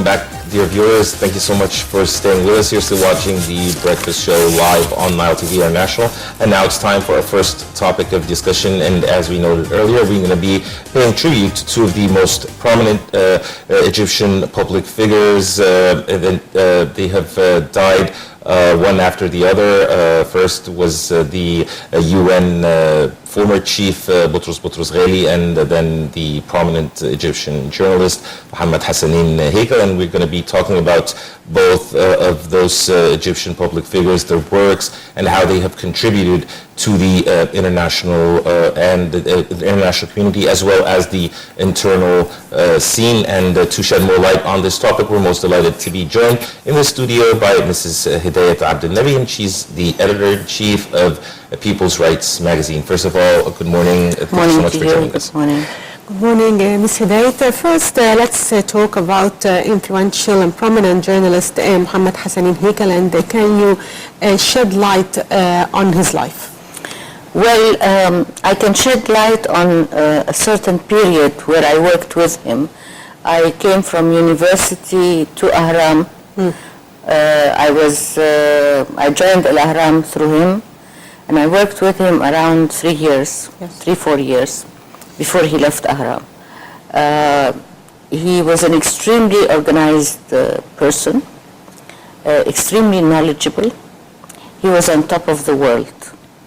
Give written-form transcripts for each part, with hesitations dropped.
welcome back, dear viewers. Thank you so much for staying with us. You're still watching the Breakfast Show live on Nile TV International. And now it's time for our first topic of discussion. And as we noted earlier, we're going to be paying tribute to two of the most prominent Egyptian public figures. They have died one after the other. First was the UN former chief Boutros Ghali, and then the prominent Egyptian journalist Mohammed Hassanin Heikel. And we're going to be talking about both of those Egyptian public figures, their works, and how they have contributed to the international and the international community, as well as the internal scene. And to shed more light on this topic, we're most delighted to be joined in the studio by Mrs. Hediyet Abdel Nabi, and she's the editor-in-chief of People's Rights magazine. First of all, good morning. Thank you so much for joining us. Good morning. Good morning, Ms. Hedayat. First, let's talk about influential and prominent journalist Mohammed Hassanin Heikel, and can you shed light on his life? Well, I can shed light on a certain period where I worked with him. I came from university to Ahram. I joined Al-Ahram through him, and I worked with him around 3 years, 4 years, before he left Ahram. He was an extremely organized person, extremely knowledgeable. He was on top of the world.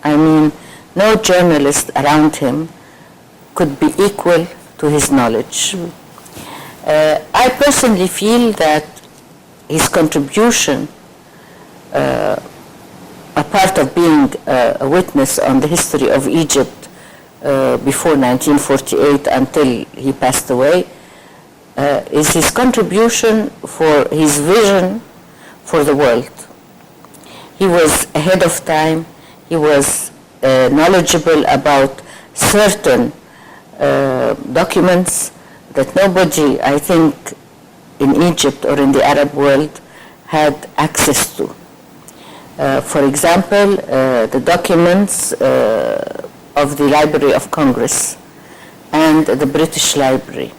I mean, no journalist around him could be equal to his knowledge. I personally feel that his contribution, a part of being a witness on the history of Egypt before 1948 until he passed away, is his contribution for his vision for the world. He was ahead of time. He was knowledgeable about certain documents that nobody, I think, in Egypt or in the Arab world had access to. For example, the documents of the Library of Congress and the British Library.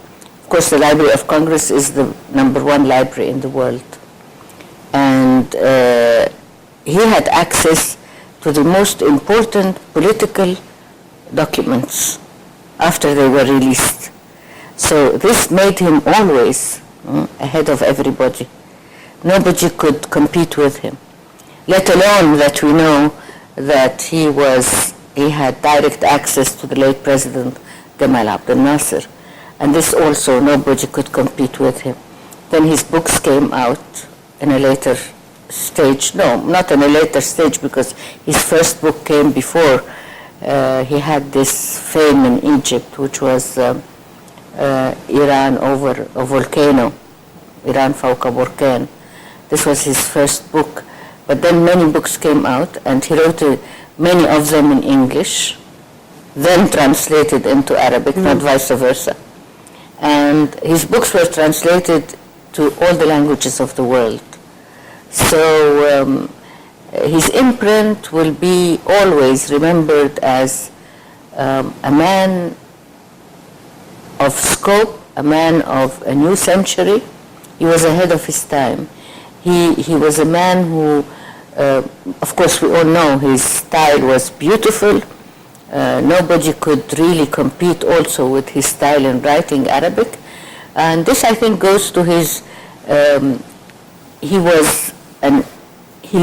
Of course, the Library of Congress is the #1 library in the world. And he had access to the most important political documents after they were released. So this made him always ahead of everybody. Nobody could compete with him, let alone that we know that he had direct access to the late President Gamal Abdel Nasser, and this also nobody could compete with him. Then his books came out in a later stage. No, not in a later stage, because his first book came before he had this fame in Egypt, which was Iran over a volcano, Iran Fawqa Burkan. This was his first book. But then many books came out, and he wrote many of them in English, then translated into Arabic, not vice versa. And his books were translated to all the languages of the world. So his imprint will be always remembered as a man of scope, a man of a new century. He was ahead of his time. He was a man who, of course, we all know his style was beautiful. Nobody could really compete also with his style in writing Arabic. And this, I think, goes to his, he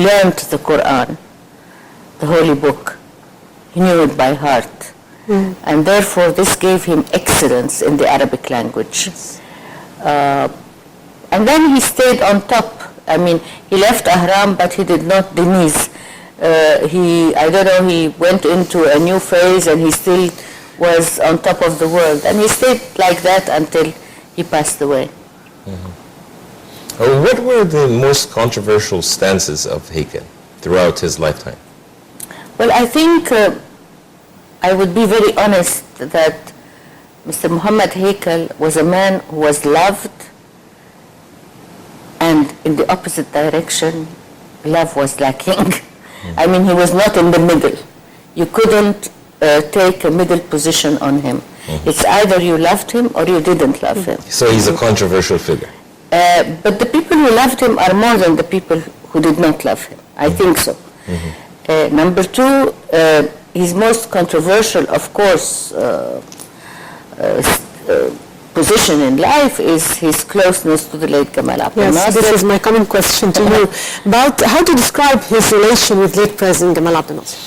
learned the Quran, the holy book. He knew it by heart. And therefore, this gave him excellence in the Arabic language. And then he stayed on top. I mean, he left Ahram, but he did not denise. I don't know, he went into a new phase, and he still was on top of the world. And he stayed like that until he passed away. What were the most controversial stances of Heikel throughout his lifetime? Well, I think I would be very honest that Mr. Mohammed Heikel was a man who was loved, and in the opposite direction, love was lacking. I mean, he was not in the middle. You couldn't take a middle position on him. It's either you loved him or you didn't love him. So he's a controversial figure. But the people who loved him are more than the people who did not love him. I think so. Number two, his most controversial, of course, position in life is his closeness to the late Gamal Abdel Nasser. Yes, this is my coming question to you. About how to describe his relation with late President Gamal Abdel Nasser.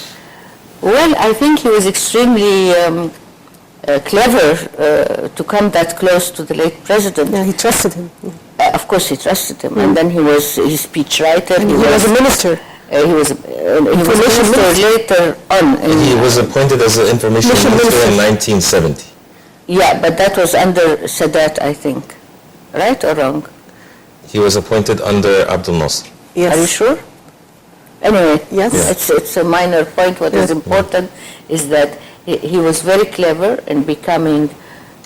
Well, I think he was extremely clever to come that close to the late president. Yeah, he trusted him. Of course, he trusted him. And then he was his speechwriter. He was a minister. He was a minister later on. He was appointed as an information minister in 1970. Yeah, but that was under Sadat, I think. Right or wrong? He was appointed under Abdel Nasser. Yes. Are you sure? Anyway, yes. It's a minor point. What is important is that he was very clever in becoming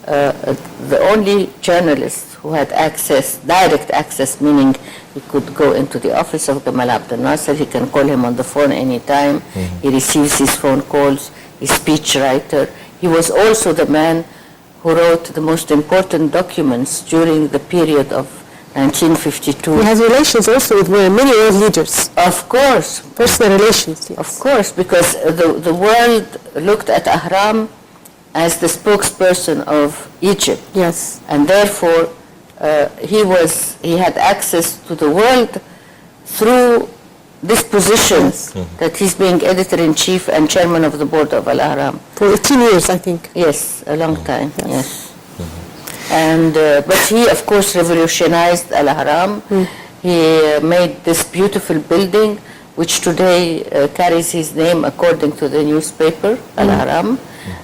the only journalist who had access, direct access, meaning he could go into the office of Gamal Abdel Nasser. He can call him on the phone anytime. He receives his phone calls. He's speechwriter. He was also the man who wrote the most important documents during the period of 1952. He has relations also with many world leaders. Of course. Personal relations. Yes. Of course, because the world looked at Ahram as the spokesperson of Egypt. Yes. And therefore, he had access to the world through this position that he's being editor-in-chief and chairman of the board of Al-Ahram. For 18 years, I think. Yes, a long time, yes. And, but he, of course, revolutionized Al-Ahram. He made this beautiful building, which today carries his name according to the newspaper, Al-Ahram.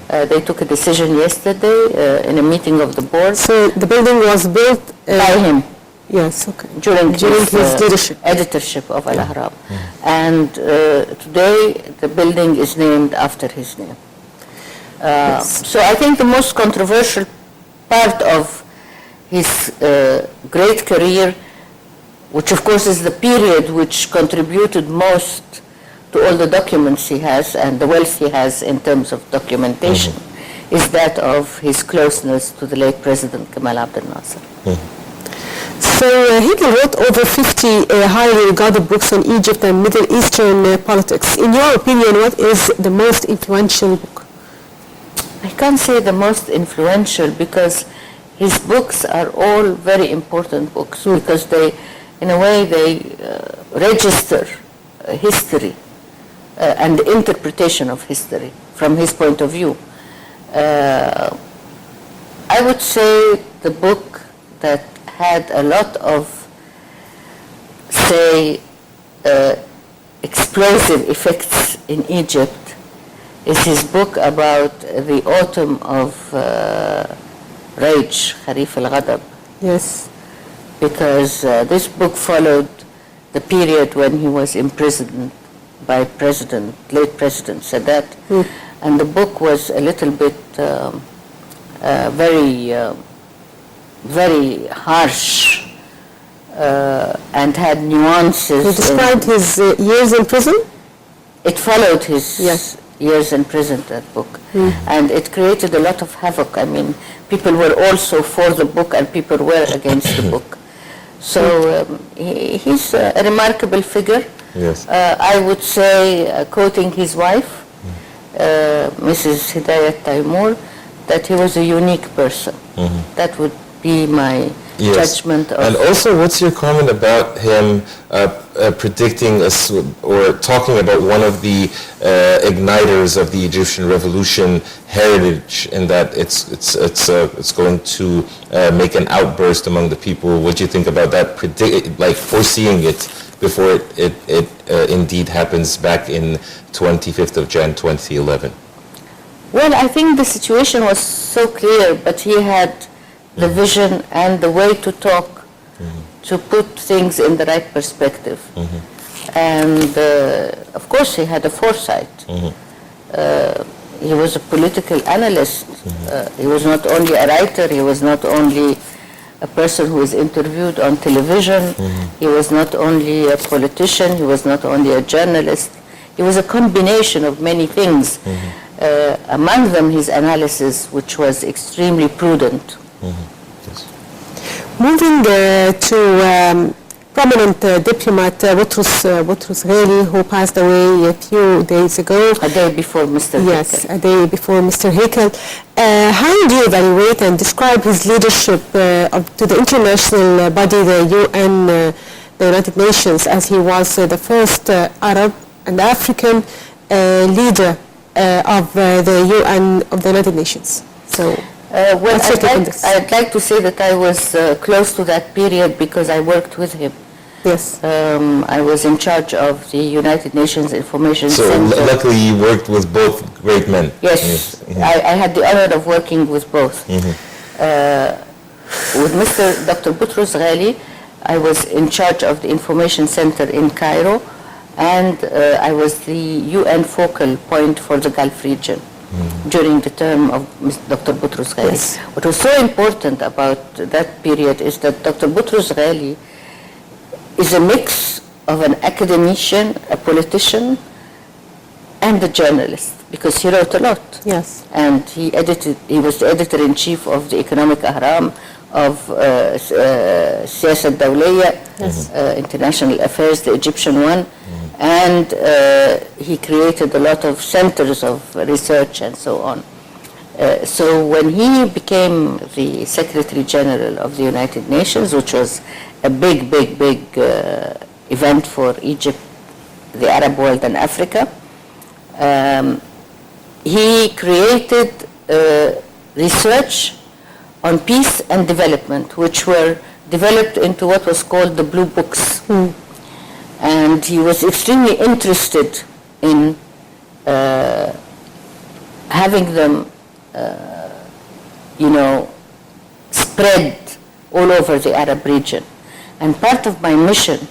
They took a decision yesterday in a meeting of the board. So the building was built by him. Yes, okay. During his leadership. Editorship of Al-Ahram. And today the building is named after his name. So I think the most controversial part of his great career, which of course is the period which contributed most to all the documents he has and the wealth he has in terms of documentation, is that of his closeness to the late President Gamal Abdel Nasser. So Hegel wrote over 50 highly regarded books on Egypt and Middle Eastern politics. In your opinion, what is the most influential book? I can't say the most influential because his books are all very important books because they, in a way, they register history and the interpretation of history from his point of view. I would say the book that had a lot of, say, explosive effects in Egypt is his book about the autumn of rage, Kharif al-Ghadab. Yes. Because this book followed the period when he was imprisoned by late President Sadat. And the book was a little bit very harsh and had nuances. He described his years in prison? It followed his years in prison, that book. And it created a lot of havoc. I mean, people were also for the book and people were against the book. So he's a remarkable figure. Yes. I would say, quoting his wife, Mrs. Hediyet Taimur, that he was a unique person. That would be my judgment of. And also, what's your comment about him predicting or talking about one of the igniters of the Egyptian revolution, heritage, in that it's going to make an outburst among the people? What do you think about that? Like foreseeing it before it indeed happens back in 25th of Jan 2011? Well, I think the situation was so clear, but he had the vision and the way to talk to put things in the right perspective. And of course he had a foresight. He was a political analyst. He was not only a writer, he was not only a person who was interviewed on television, he was not only a politician, he was not only a journalist. He was a combination of many things. Among them his analysis, which was extremely prudent. Moving to prominent diplomat Boutros Ghali, who passed away a few days ago. A day before Mr. Yes, Hickel. a day before Mr. Hickel. How do you evaluate and describe his leadership to the international body, the UN, the United Nations, as he was the first Arab and African leader of the UN, of the United Nations? So, Well, what's your take on this? I'd like to say that I was close to that period because I worked with him. Yes. I was in charge of the United Nations Information So Center. luckily you worked with both great men. Yes, I had the honor of working with both. With Dr. Boutros Ghali, I was in charge of the Information Center in Cairo, and I was the UN focal point for the Gulf region during the term of Dr. Boutros Ghali. Yes. What was so important about that period is that Dr. Boutros Ghali is a mix of an academician, a politician, and a journalist, because he wrote a lot. Yes. And he was the editor-in-chief of the Economic Ahram, of Siyasat Dawliya, International Affairs, the Egyptian one, and he created a lot of centers of research and so on. So when he became the Secretary General of the United Nations, which was a big event for Egypt, the Arab world, and Africa, he created research on peace and development, which were developed into what was called the Blue Books. And he was extremely interested in having them, spread all over the Arab region. And part of my mission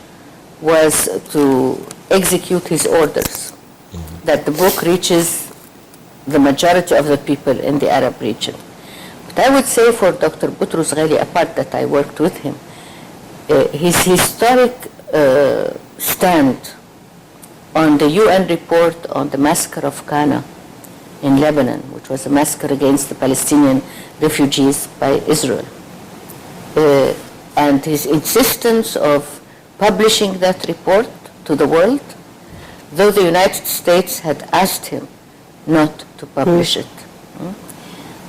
was to execute his orders, that the book reaches the majority of the people in the Arab region. But I would say for Dr. Boutros Ghali, a part that I worked with him, his historic stand on the UN report on the massacre of Qana in Lebanon, which was a massacre against the Palestinian refugees by Israel, and his insistence of publishing that report to the world, though the United States had asked him not to publish it.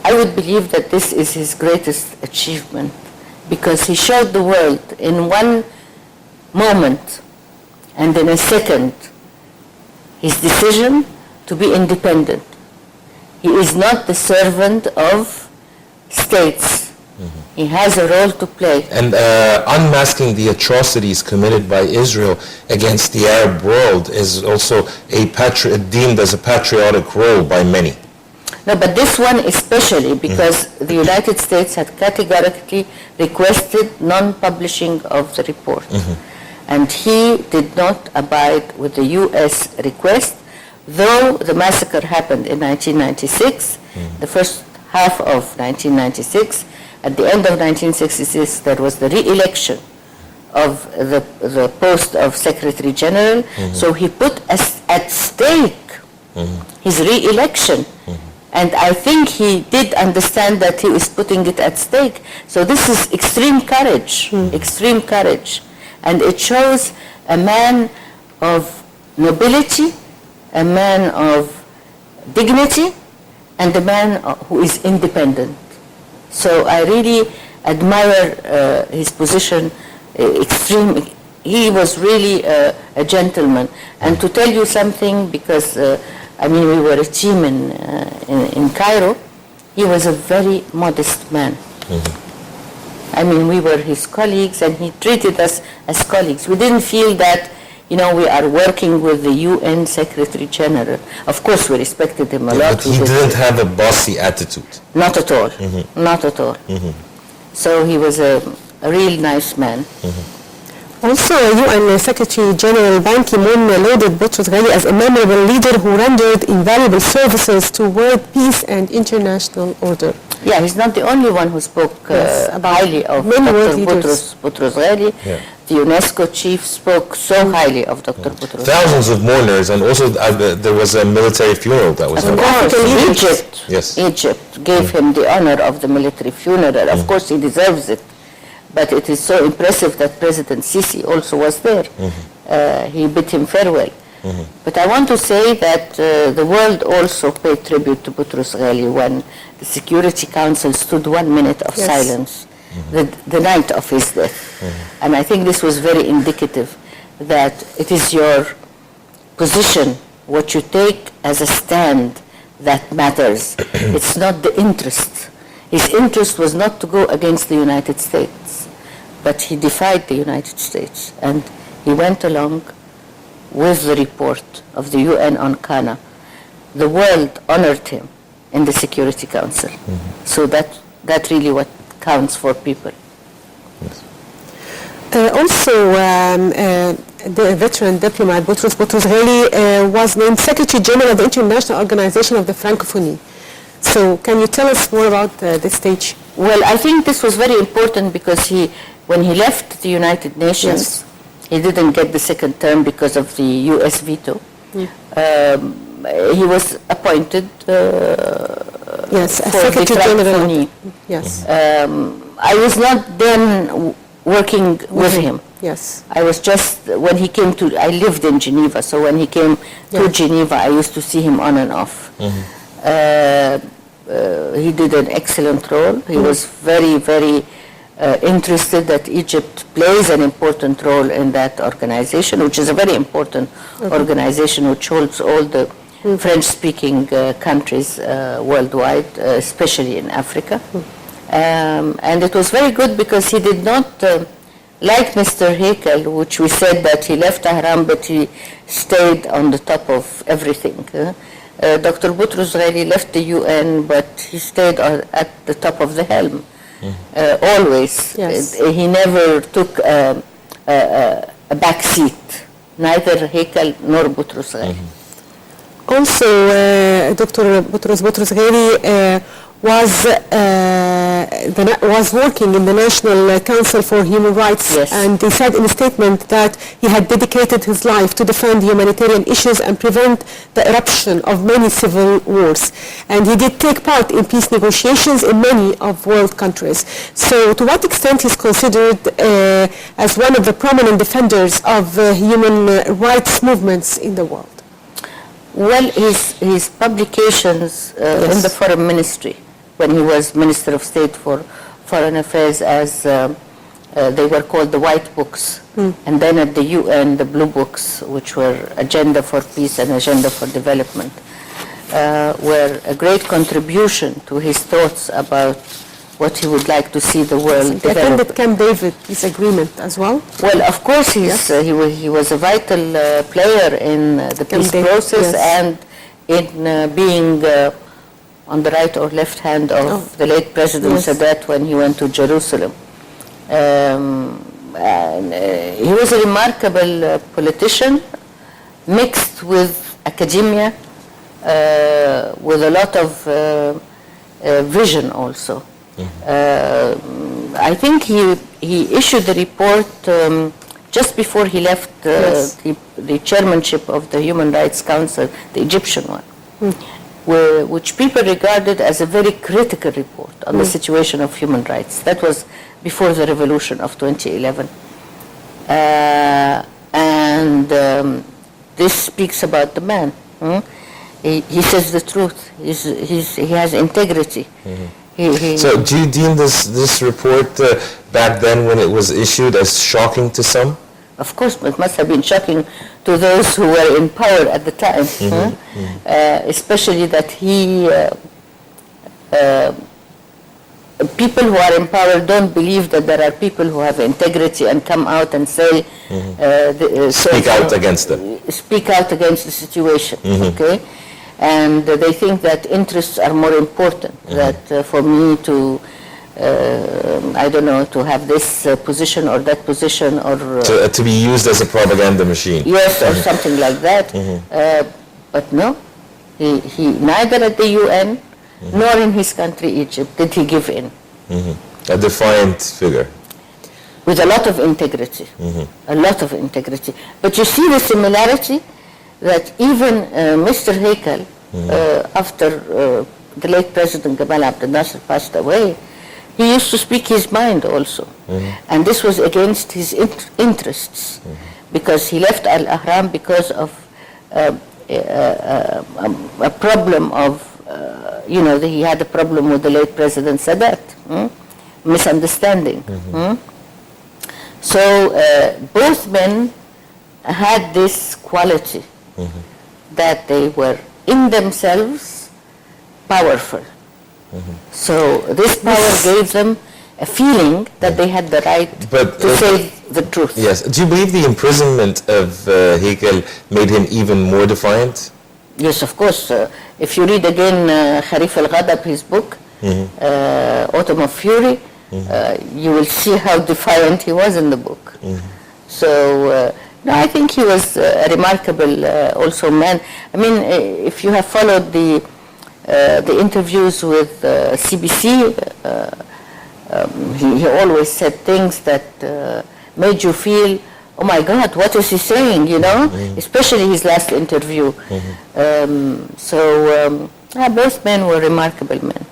I would believe that this is his greatest achievement, because he showed the world in one moment and in a second his decision to be independent. He is not the servant of states. He has a role to play. And unmasking the atrocities committed by Israel against the Arab world is also deemed as a patriotic role by many. No, but this one especially, because the United States had categorically requested non-publishing of the report. And he did not abide with the U.S. request, though the massacre happened in 1996, the first half of 1996. At the end of 1966, there was the re-election of the post of Secretary General, so he put at stake his re-election. And I think he did understand that he is putting it at stake. So this is extreme courage, extreme courage. And it shows a man of nobility, a man of dignity, and a man who is independent. So I really admire his position, he was really a gentleman. And to tell you something, because we were a team in Cairo, he was a very modest man. We were his colleagues, and he treated us as colleagues. We didn't feel that, we are working with the UN Secretary General. Of course, we respected him a lot. But he didn't have a bossy attitude. Not at all. Not at all. So he was a real nice man. Also, UN Secretary General Ban Ki-moon lauded Boutros Ghali as a memorable leader who rendered invaluable services to world peace and international order. Yeah, he's not the only one who spoke highly of Dr. Boutros Ghali. Yeah. The UNESCO chief spoke so highly of Dr. Boutros Ghali. Thousands of mourners, and also there was a military funeral that was held. Of course, Egypt gave him the honor of the military funeral. Of course, he deserves it. But it is so impressive that President Sisi also was there. He bid him farewell. But I want to say that the world also paid tribute to Boutros Ghali when the Security Council stood 1 minute of silence the night of his death. And I think this was very indicative that it is your position, what you take as a stand, that matters. It's not the interest. His interest was not to go against the United States, but he defied the United States, and he went along with the report of the UN on Ghana. The world honored him in the Security Council. So that really what counts for people. The veteran diplomat Boutros Ghali was named Secretary General of the International Organization of the Francophonie. So can you tell us more about this stage? Well, I think this was very important because when he left the United Nations, he didn't get the second term because of the U.S. veto. He was appointed as for Secretary the General. Yes. I was not then working with him. Yes. I was just, when he came to, I lived in Geneva, so when he came to Geneva, I used to see him on and off. He did an excellent role. He was very, very interested that Egypt plays an important role in that organization, which is a very important organization which holds all the French-speaking countries worldwide, especially in Africa. And it was very good because he did not, like Mr. Hakel, which we said that he left Tehran, but he stayed on the top of everything. Dr. Boutros Ghali left the UN, but he stayed at the top of the helm, always. Yes. He never took a back seat, neither Hakel nor Boutros Ghali. Also, Dr. Boutros Ghali was working in the National Council for Human Rights, and he said in a statement that he had dedicated his life to defend humanitarian issues and prevent the eruption of many civil wars. And he did take part in peace negotiations in many of world countries. So to what extent he's considered as one of the prominent defenders of human rights movements in the world? Well, his publications in the Foreign Ministry, when he was Minister of State for Foreign Affairs, as they were called the White Books, and then at the UN, the Blue Books, which were Agenda for Peace and Agenda for Development, were a great contribution to his thoughts about what he would like to see the world develop. I attended Camp David, peace agreement as well? Well, of course, he was a vital player in the peace process and in being on the right or left hand of the late President Sadat when he went to Jerusalem. And, he was a remarkable politician, mixed with academia, with a lot of vision also. I think he issued the report just before he left the chairmanship of the Human Rights Council, the Egyptian one, which people regarded as a very critical report on the situation of human rights. That was before the revolution of 2011. And this speaks about the man. He says the truth. He has integrity. So do you deem this report back then when it was issued as shocking to some? Of course, it must have been shocking to those who were in power at the time, especially that people who are in power don't believe that there are people who have integrity and come out and say... speak out against them. Speak out against the situation, okay? And they think that interests are more important, that for me to, I don't know, to have this position or that position or... to be used as a propaganda machine. Yes, or something like that. But no, he neither at the UN nor in his country, Egypt, did he give in. A defiant figure. With a lot of integrity, a lot of integrity. But you see the similarity that even Mr. Hakel, after the late President Gamal Abdel Nasser passed away, he used to speak his mind also. And this was against his interests, because he left Al-Ahram because of a problem of, he had a problem with the late President Sadat, misunderstanding. So both men had this quality, that they were in themselves powerful. So this power gave them a feeling that they had the right to say the truth. Yes. Do you believe the imprisonment of Heikel made him even more defiant? Yes, of course. If you read again Kharif al-Ghadab, his book, Autumn of Fury, you will see how defiant he was in the book. So, no, I think he was a remarkable also man. I mean, if you have followed the interviews with CBC, he always said things that made you feel, oh my God, what is he saying, especially his last interview. Both men were remarkable men.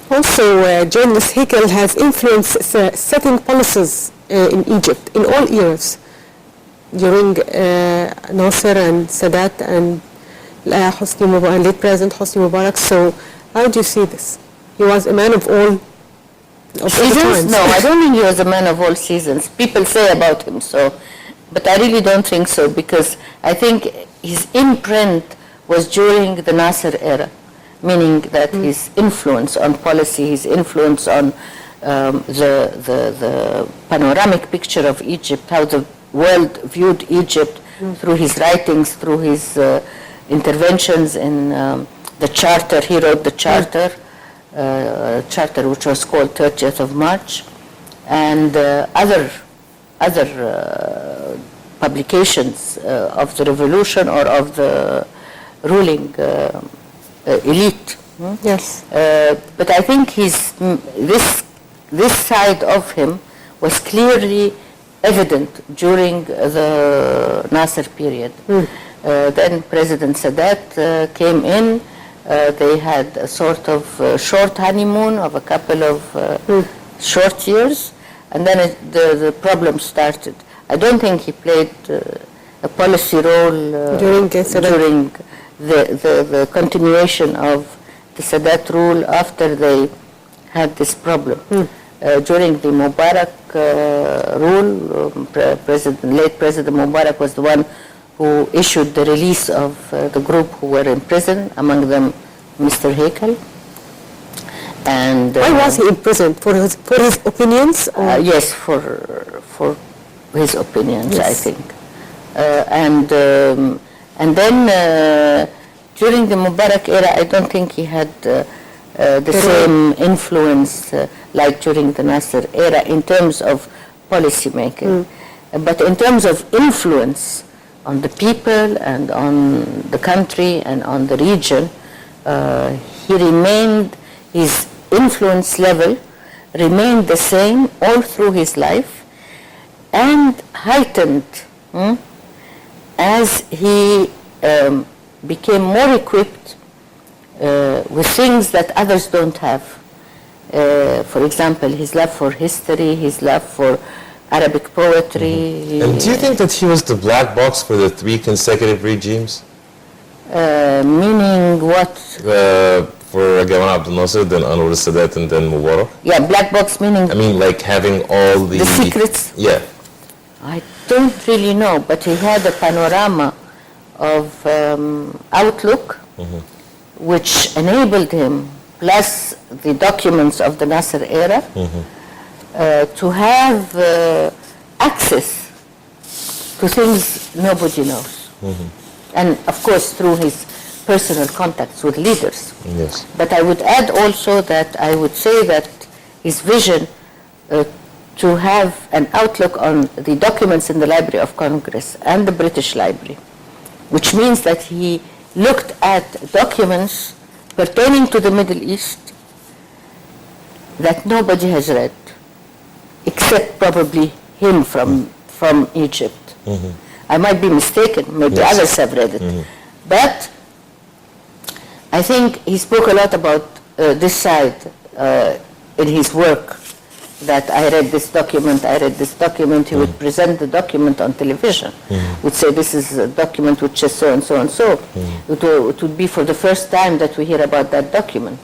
Also, journalist Heikel has influenced setting policies in Egypt in all eras, during Nasser and Sadat and Hosni Mubarak, late President Hosni Mubarak. So how do you see this? He was a man of all seasons? No, I don't think he was a man of all seasons. People say about him so, but I really don't think so, because I think his imprint was during the Nasser era, meaning that his influence on policy, his influence on the panoramic picture of Egypt, how the world viewed Egypt through his writings, through his interventions in the charter. He wrote the charter, which was called 30th of March, and other publications of the revolution or of the ruling elite. Yes. But I think this side of him was clearly evident during the Nasser period. Then President Sadat came in. They had a sort of short honeymoon of a couple of short years, and then the problem started. I don't think he played a policy role during the continuation of the Sadat rule after they had this problem. During the Mubarak rule, late President Mubarak was the one who issued the release of the group who were in prison, among them Mr. Heikel. And why was he in prison? For his opinions? Yes, for his opinions, yes. I think. And then during the Mubarak era, I don't think he had the same influence like during the Nasser era in terms of policy making. But in terms of influence on the people and on the country and on the region, he remained, his influence level remained the same all through his life, and heightened as he became more equipped with things that others don't have. For example, his love for history, his love for Arabic poetry. And do you think that he was the black box for the 3 consecutive regimes? Meaning what? For Gamal Abdel Nasser, then Anwar Sadat, and then Mubarak? Yeah, black box meaning? I mean, like having all the secrets? Yeah. I don't really know, but he had a panorama of outlook, which enabled him, plus the documents of the Nasser era, to have access to things nobody knows. And of course through his personal contacts with leaders. Yes. But I would add also that I would say that his vision to have an outlook on the documents in the Library of Congress and the British Library, which means that he looked at documents pertaining to the Middle East that nobody has read, except probably him from Egypt. I might be mistaken, maybe others have read it. But I think he spoke a lot about this side in his work that I read this document, he would present the document on television. Would say this is a document which is so and so and so. It would be for the first time that we hear about that document.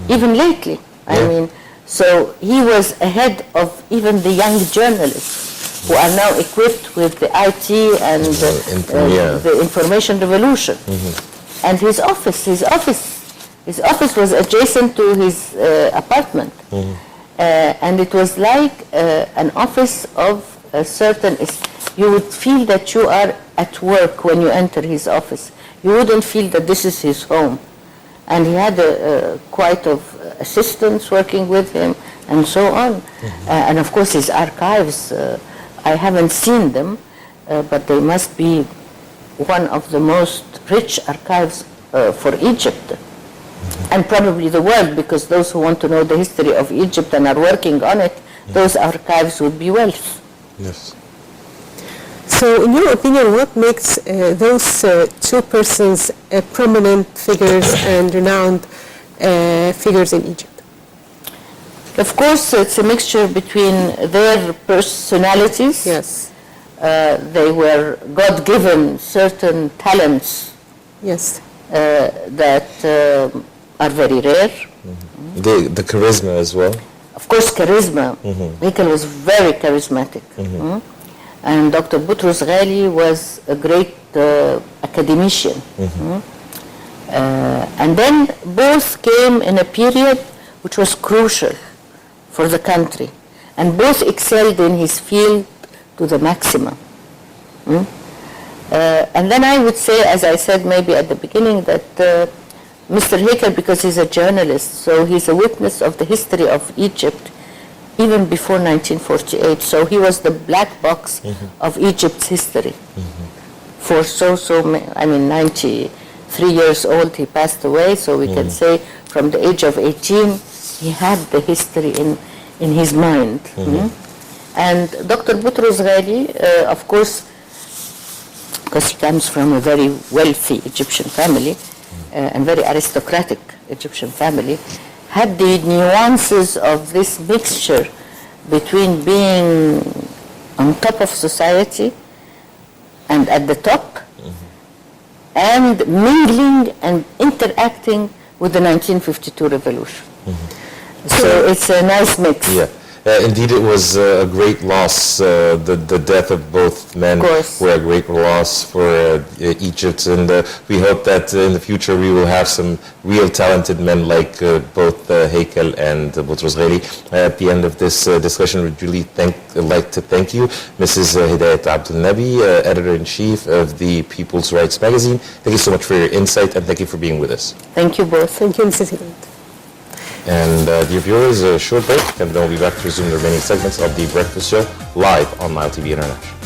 Even lately, I mean, so he was ahead of even the young journalists who are now equipped with the IT and the information revolution. And his office was adjacent to his apartment. And it was like an office of a certain, you would feel that you are at work when you enter his office. You wouldn't feel that this is his home. And he had quite of assistants working with him and so on. And of course his archives, I haven't seen them, but they must be one of the most rich archives for Egypt. And probably the world, because those who want to know the history of Egypt and are working on it, those archives would be wealth. Yes. So in your opinion, what makes those two persons prominent figures and renowned figures in Egypt? Of course, it's a mixture between their personalities. Yes. They were God-given certain talents. Yes. That are very rare. The charisma as well. Of course, charisma. Heikel was very charismatic. And Dr. Boutros Ghali was a great academician. And then both came in a period which was crucial for the country. And both excelled in his field to the maximum. And then I would say, as I said maybe at the beginning, that Mr. Heikel, because he's a journalist, so he's a witness of the history of Egypt even before 1948. So he was the black box of Egypt's history. For I mean, 93 years old, he passed away, so we can say from the age of 18, he had the history in his mind. And Dr. Boutros Ghali, of course, because he comes from a very wealthy Egyptian family and very aristocratic Egyptian family, had the nuances of this mixture between being on top of society and at the top and mingling and interacting with the 1952 revolution. So it's a nice mix. Yeah. Indeed, it was a great loss. The death of both men were a great loss for Egypt, and we hope that in the future we will have some real talented men like both Heikel and Boutros Ghali. At the end of this discussion, we'd really like to thank you, Mrs. Hediyet Abdel Nabi, Editor-in-Chief of the People's Rights Magazine. Thank you so much for your insight, and thank you for being with us. Thank you both. Thank you, Mrs. Hediyet. And dear viewers, a short break, and then we'll be back to resume the remaining segments of The Breakfast Show live on Nile TV International.